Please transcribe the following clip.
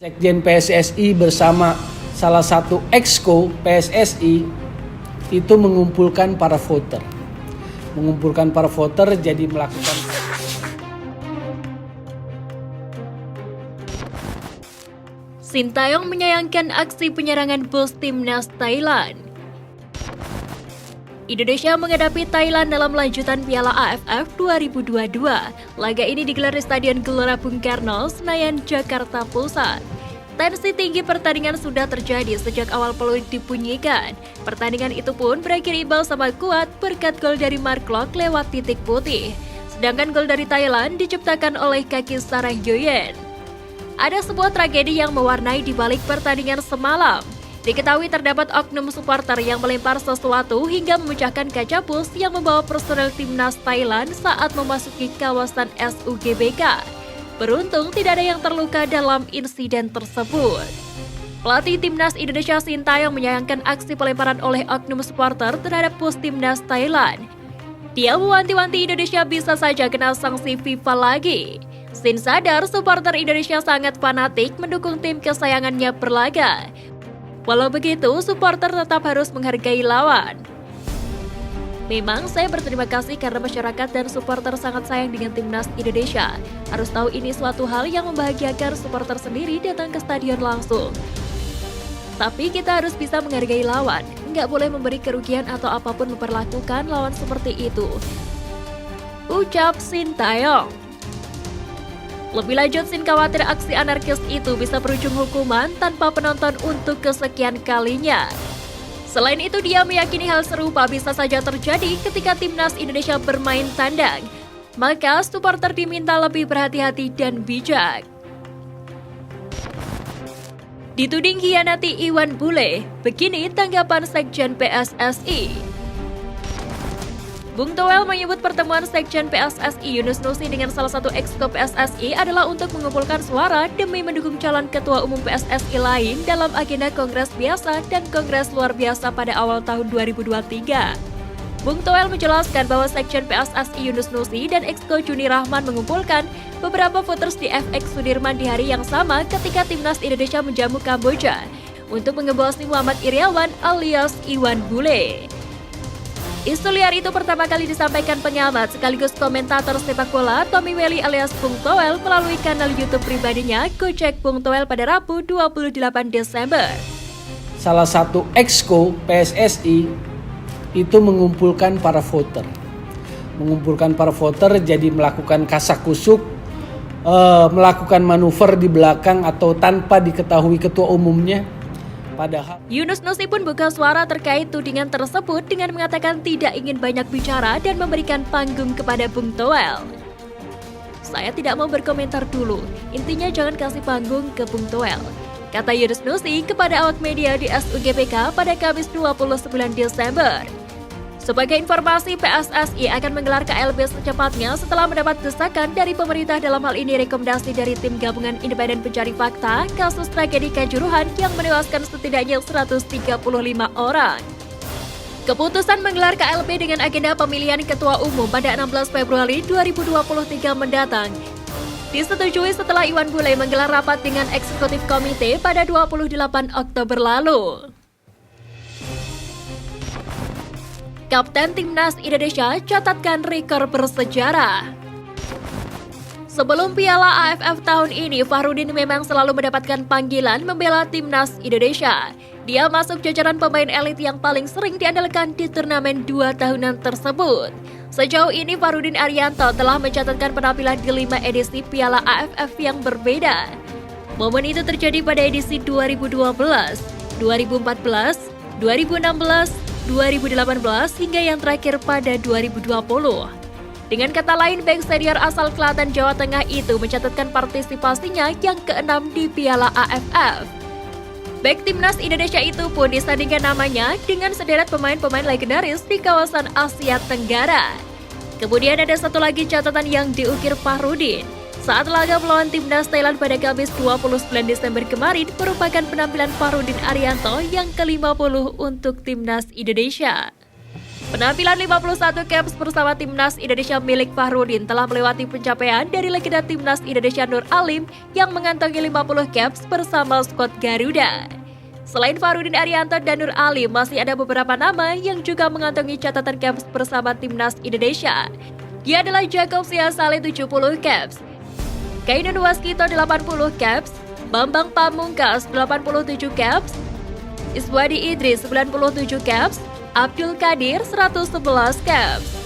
Sekjen PSSI bersama salah satu exco PSSI itu mengumpulkan para voter. Jadi melakukan Sintayong menyayangkan aksi penyerangan bus timnas Thailand. Indonesia menghadapi Thailand dalam lanjutan Piala AFF 2022. Laga ini digelar di Stadion Gelora Bung Karno, Senayan, Jakarta Pusat. Tensi tinggi pertandingan sudah terjadi sejak awal peluit dibunyikan. Pertandingan itu pun berakhir imbang sama kuat berkat gol dari Mark Klok lewat titik putih. Sedangkan gol dari Thailand diciptakan oleh kaki Sarang Yoyen. Ada sebuah tragedi yang mewarnai di balik pertandingan semalam. Diketahui terdapat oknum supporter yang melempar sesuatu hingga memecahkan kaca bus yang membawa personel timnas Thailand saat memasuki kawasan SUGBK. Beruntung tidak ada yang terluka dalam insiden tersebut. Pelatih timnas Indonesia Sintayong menyayangkan aksi pelemparan oleh oknum supporter terhadap bus timnas Thailand. Dia mewanti-wanti Indonesia bisa saja kena sanksi FIFA lagi. Sin sadar supporter Indonesia sangat fanatik mendukung tim kesayangannya berlaga. Walau begitu, supporter tetap harus menghargai lawan. Memang saya berterima kasih karena masyarakat dan supporter sangat sayang dengan timnas Indonesia. Harus tahu ini suatu hal yang membahagiakan supporter sendiri datang ke stadion langsung. Tapi kita harus bisa menghargai lawan. Nggak boleh memberi kerugian atau apapun memperlakukan lawan seperti itu. Ucap Sintayong. Lebih lanjut, Sin khawatir aksi anarkis itu bisa berujung hukuman tanpa penonton untuk kesekian kalinya. Selain itu, dia meyakini hal serupa bisa saja terjadi ketika timnas Indonesia bermain tandang. Maka, supporter diminta lebih berhati-hati dan bijak. Dituding khianati Iwan Bule, begini tanggapan Sekjen PSSI. Bung Toel menyebut pertemuan Sekjen PSSI Yunus Nusi dengan salah satu exco PSSI adalah untuk mengumpulkan suara demi mendukung calon ketua umum PSSI lain dalam agenda Kongres Biasa dan Kongres Luar Biasa pada awal tahun 2023. Bung Toel menjelaskan bahwa Sekjen PSSI Yunus Nusi dan exco Juni Rahman mengumpulkan beberapa voters di FX Sudirman di hari yang sama ketika timnas Indonesia menjamu Kamboja untuk mengebosi Muhammad Iryawan alias Iwan Bule. Isu liar itu pertama kali disampaikan pengamat sekaligus komentator sepak bola Tommy Welly alias Bung Toel melalui kanal YouTube pribadinya Gojek Bung Toel pada Rabu 28 Desember. salah satu exco PSSI itu mengumpulkan para voter. Jadi melakukan kasakusuk, melakukan manuver di belakang atau tanpa diketahui ketua umumnya. Padahal Yunus Nusi pun buka suara terkait tudingan tersebut dengan mengatakan tidak ingin banyak bicara dan memberikan panggung kepada Bung Toel. Saya tidak mau berkomentar dulu, intinya jangan kasih panggung ke Bung Toel, kata Yunus Nusi kepada awak media di SUGBK pada Kamis 29 Desember. Sebagai informasi, PSSI akan menggelar KLB secepatnya setelah mendapat desakan dari pemerintah, dalam hal ini rekomendasi dari Tim Gabungan Independen Pencari Fakta kasus tragedi Kanjuruhan yang menewaskan setidaknya 135 orang. Keputusan menggelar KLB dengan agenda pemilihan Ketua Umum pada 16 Februari 2023 mendatang disetujui setelah Iwan Bule menggelar rapat dengan Eksekutif Komite pada 28 Oktober lalu. Kapten Timnas Indonesia catatkan rekor bersejarah. Sebelum Piala AFF tahun ini, Fahrudin memang selalu mendapatkan panggilan membela Timnas Indonesia. Dia masuk jajaran pemain elit yang paling sering diandalkan di turnamen 2 tahunan tersebut. Sejauh ini, Fahrudin Arianto telah mencatatkan penampilan di 5 edisi Piala AFF yang berbeda. Momen itu terjadi pada edisi 2012, 2014, 2016, 2018 hingga yang terakhir pada 2020. Dengan kata lain, bek senior asal Klaten, Jawa Tengah itu mencatatkan partisipasinya yang ke-6 di Piala AFF. Bek timnas Indonesia itu pun disandingkan namanya dengan sederet pemain-pemain legendaris di kawasan Asia Tenggara. Kemudian ada satu lagi catatan yang diukir Fahrudin. Saat laga melawan timnas Thailand pada Kamis 29 Desember kemarin merupakan penampilan Fahrudin Arianto yang ke-50 untuk timnas Indonesia. Penampilan 51 caps bersama timnas Indonesia milik Fahrudin telah melewati pencapaian dari legenda timnas Indonesia Nur Alim yang mengantongi 50 caps bersama skuad Garuda. Selain Fahrudin Arianto dan Nur Alim, masih ada beberapa nama yang juga mengantongi catatan caps bersama timnas Indonesia. Dia adalah Jacob Siasale 70 caps, Kainon Waskito 80 caps, Bambang Pamungkas 87 caps, Iswadi Idris 97 caps, Abdul Qadir 111 caps.